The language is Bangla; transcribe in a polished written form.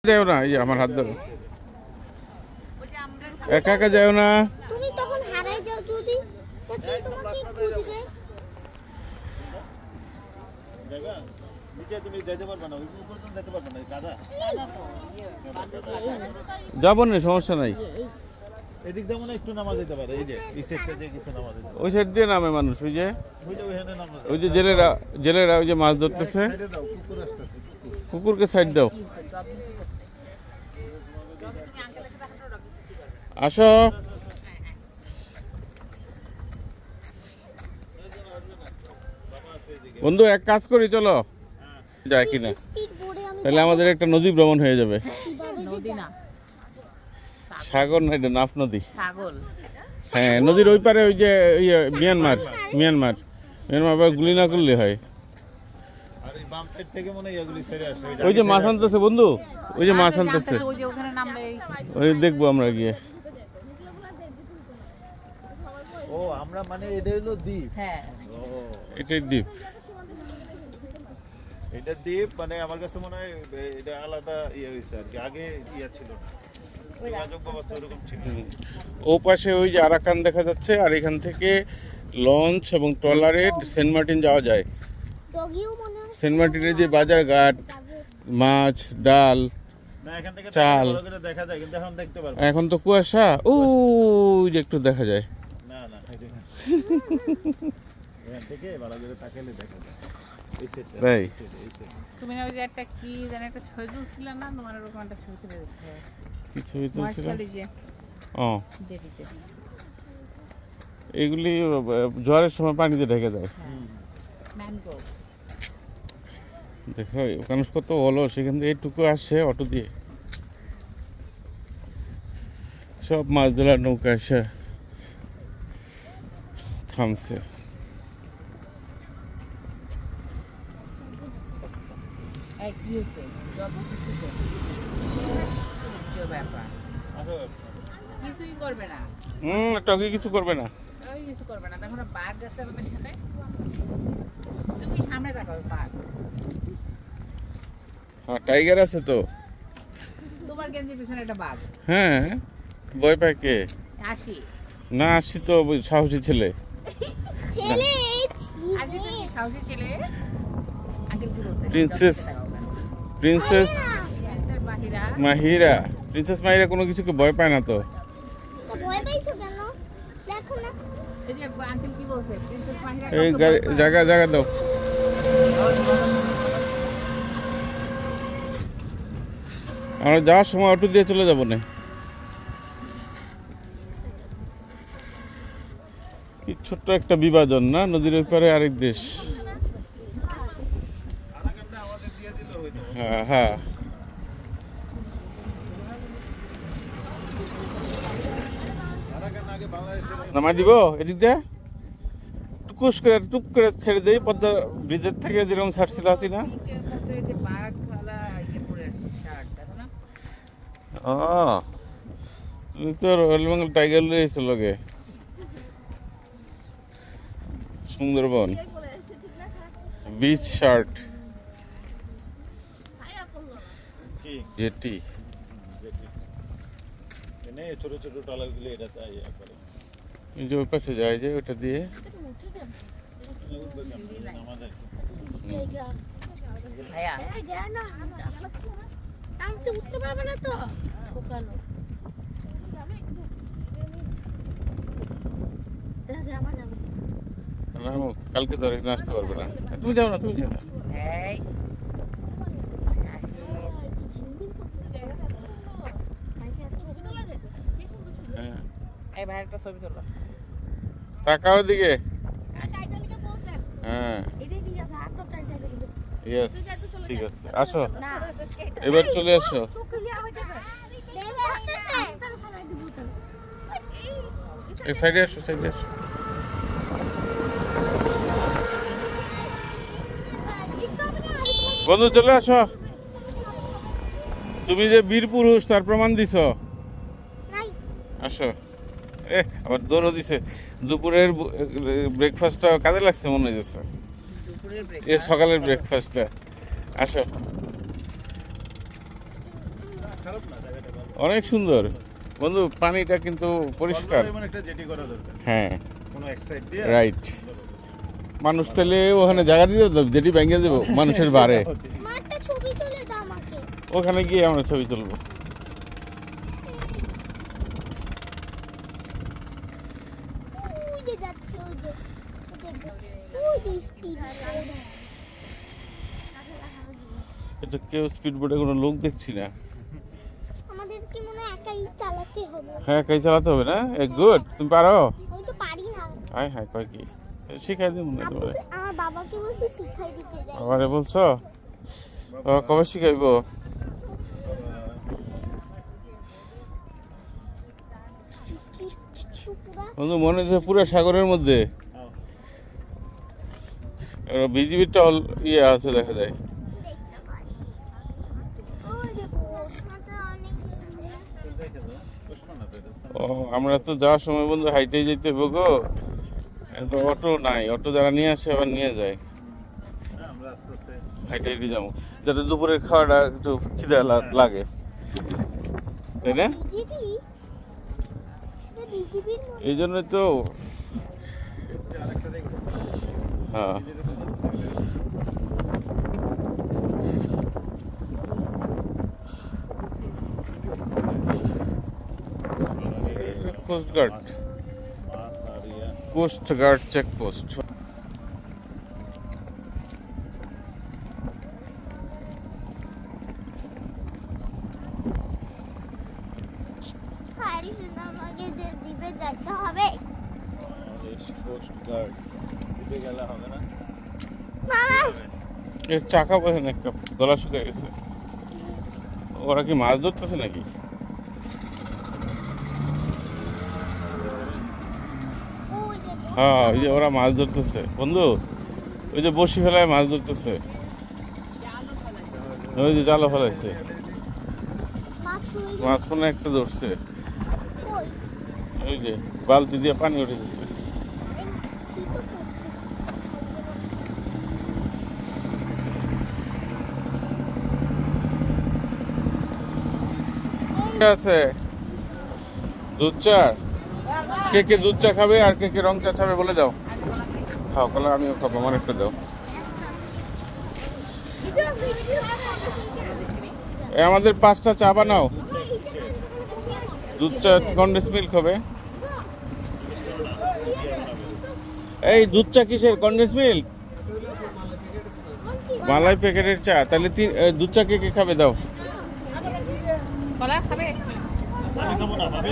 যাও না, এই যে আমার হাত ধরো। একা একা যাও না। তুমি তখন হারাই যাও যদি, কে তোমাকে খুঁজবে? জায়গা নিচে তুমি যেতে পারবে না, ওই পর্যন্ত যেতে পারবে না, কাদা। যাবো না, সমস্যা নাই। এদিক দিয়ে মনে একটু নামা যেতে পারে, এই যে এই সাইডটা দিয়ে কিছু নামা যেতে পারে। ওই সাইড দিয়ে নামে মানুষ, ওই যে ওইখানে নামা ওই যে জেলেরা ওই যে মাছ ধরতেছে। দাও, কুকুর আসতেছে। কুকুরকে সাইড দাও। আসো বন্ধু, এক কাজ করি, চলো যায় কিনা, তাহলে আমাদের একটা নদী ভ্রমণ হয়ে যাবে। নদী না, সাগর না, এটা নাফ নদী। ছাগল। হ্যাঁ, নদীর ওই পারে ওই যে মিয়ানমার গুলি না করলে হয়। আর এই বাম সাইড থেকে মনে হয় এগুলি ছেড়ে আসে। ওই যে মাছ আনতেছে বন্ধু, ওই যে মাছ আনতেছে, ওই যে ওখানে নামলে ওই দেখবো আমরা গিয়ে। ও আমরা মানে এটা হলো দ্বীপ। হ্যাঁ, ও এটাই দ্বীপ। এটা দ্বীপ, মানে আমার কাছে মনে হয় এটা আলাদা ইয়ে হয়েছে আর কি, আগে ইয়ে ছিল না, যোগাযোগ ব্যবস্থা ওরকম ছিল না। ও পাশে ওই যে আরাকান দেখা যাচ্ছে, আর এখান থেকে লঞ্চ এবং ট্রলারে সেন্ট মার্টিন যাওয়া যায়। সেন্ট মার্টিনের যে বাজার ঘাট, মাছ, ডাল, না এখান থেকে চাল ভালো করে দেখা যায়, কিন্তু এখন দেখতে পারবো এখন তো কুয়াশা, ওই যে একটু দেখা যায়। না না এখান থেকে ভালো করে তাকালে দেখা যায়। এই সাইডটা, তাই এই সাইড। তুমি না ওই যে একটা কি জানি একটা ছবি তুলছিলে না, তোমার ওরকম একটা ছবি তুলে দেখতে হবে। কি ছবি তুলছিল? মহেশখালী যে ও, দেরিতে এগুলি জোয়ারের সময় পানিতে ঢেকে যায়। ম্যানগ্রো। দেখো ওখানে কত হলো, সেখান থেকে এইটুকু আসছে অটো দিয়ে, সব মাছ ধরার নৌকা এসে থামছে। এই কি হয়েছে? যত কিছু তো ব্যাপার কিছুই করবে না, টকি কিছু করবে না। ওই কিছু করবে না। দেখো না বাঘ আছে আমাদের সাথে, তুমি সামনে তাকাও, বাঘ। হ্যাঁ, টাইগার আছে তো। তোমার গেঞ্জির পিছনে একটা বাঘ। হ্যাঁ, ভয় পায় কে? আসি না, আসছি তো, সাহসী ছেলে। আসি তো, সাহসী ছেলে। আঙ্কেল কি বলছে? প্রিন্সেস মাহিরা, প্রিন্সেস মাহিরা কোনো কিছুকে ভয় পায় না তো। ভয় পাইছো কেন? দেখো না, এই যে আঙ্কেল কি বলছে, প্রিন্সেস মাহিরা এই জায়গা দাও। আমরা যাওয়ার সময় অটো দিয়ে চলে যাবো না? কি ছোট্ট একটা বিভাজন না, নদীর ওই পারে আরেক দেশ। আরাকানটা আমাদের দিয়ে দিলে হইতো। হ্যাঁ হ্যাঁ, আরাকান আগে বাংলাদেশের নামাই দিব এদিক দিয়ে, টুপ করে ছেড়ে দেই, পদ্মা ব্রিজের থেকে যেরকম ছাড়ছিল আছি না। নিচের মধ্যে এই যে বাঘ খালা ইয়ে পরে শার্ট, দেখো না? তুমি তো রয়্যাল বেঙ্গল টাইগার লয়ে এসে লগে সুন্দরবন বিচ শার্ট কি জেটি। এনে ছোট ছোট টলারগুলো এটা তাই ইয়া করে। এই যে ওই পাশে যায় যে ওটা দিয়ে আমাদের ভাইয়া আমি উঠতে পারবে না তো। ওখানে কালকে তো এখানে আসতে পারবে না। তুমি যাও না। এই হ্যাঁ, এই ভাই একটা ছবি তোলো। তাকাও দিকে। হ্যাঁ, ইয়েস, ঠিক আছে, আসো এবার চলে আসো। এই সাইডে আসো। বন্ধু চলে আসো, তুমি যে বীর পুরুষ তার প্রমাণ দিছ। আসো। আবার দৌড়ও দিছে। দুপুরের ব্রেকফাস্টটা কাজে লাগছে মনে হচ্ছে, সকালের ব্রেকফাস্টটা। আসো। খারাপ না, জায়গাটা ভালো। অনেক সুন্দর বন্ধু, পানিটা কিন্তু পরিষ্কার। এমন একটা জেটি করা দরকার, হ্যাঁ কোনো এক সাইড দিয়ে। রাইট, মানুষ তাহলে ওখানে জায়গা দিয়ে দেবো, যেটি ভেঙে দেবো মানুষের বারে, মা একটা ছবি তুলে দাও আমাকে। ওখানে গিয়ে আমরা ছবি তুলবো। ওই যে যাচ্ছে, ওই যে স্পিড। এটা কেউ স্পিড বোর্ডে কোনো লোক দেখছি না। আমাদের কি মনে হয় একাই চালাতে হবে? হ্যাঁ, কাই চালাতে হবে না? এ গুড, তুমি পারো? আমি তো পারি না। হাই হাই, কয় কি শিখাই দেবো না তোমারে? আমার বাবাকে বলছি শিখাই দিতে যাই। আমারে বলছো? কবে শিখাইবো? বন্ধু মনে হচ্ছে পুরো সাগরের মধ্যে বিজিবি টল ইয়ে আছে, দেখা যায়। দেখতে পারি। ওই দেখো, ওখানটা অনেক দেখে দাও, বুঝবো না তো এটা। ও, আমরা তো যাওয়ার সময় বন্ধু হাইটে যেতে হবে গো, তো অটো নাই, অটো যারা নিয়ে আসে আবার নিয়ে যায়, হ্যাঁ, আমরা আস্তে আস্তে হাইটে হেঁটে যাবো, যাতে দুপুরের খাওয়াটা একটু খিদে লাগে, তাই না? বিজিবি, এটা বিজিবির মধ্যে। এই জন্যই তো। আরেকটা দেখো, হ্যাঁ, কোস্ট গার্ড, মাছ আর ইয়া। Coast guard checkpost. হাই শোনা, আমাকে যে দ্বীপে যাইতে হবে। কোস্ট গার্ড দিতে গেলে হবে না। মামা, এর চাকা বোঝে না, গলা শুকিয়ে গেছে। ওরা কি মাছ ধরতেছে নাকি? ওই যে হ্যাঁ, ওই যে ওরা মাছ ধরতেছে বন্ধু, ওই যে বসি ফেলায় মাছ ধরতেছে, ওই যে জালও ফেলাইছে, মাছ হয়ে গেছে। মাছ কোনো একটা ধরছে, কই? ওই যে বালতি দিয়ে পানি উঠে দিচ্ছে। এই শীতও পড়ছে। ঠিক আছে, দুধ চা, কে কে দুধ চা খাবে আর কে কে রং চা খাবে বলে দাও। খাও, কলা আমিও খাবো, আমার একটা দাও। আমাদের 5টা চা বানাও, দুধ চা কন্ডেন্স মিল্ক হবে। এই দুধ চা কিসের? কন্ডেন্স মিল্ক, মালাই প্যাকেটের চা। তাহলে দুধ চা কে কে খাবে দাও। কলা খাবে? আমি খাবো না, ভাবি।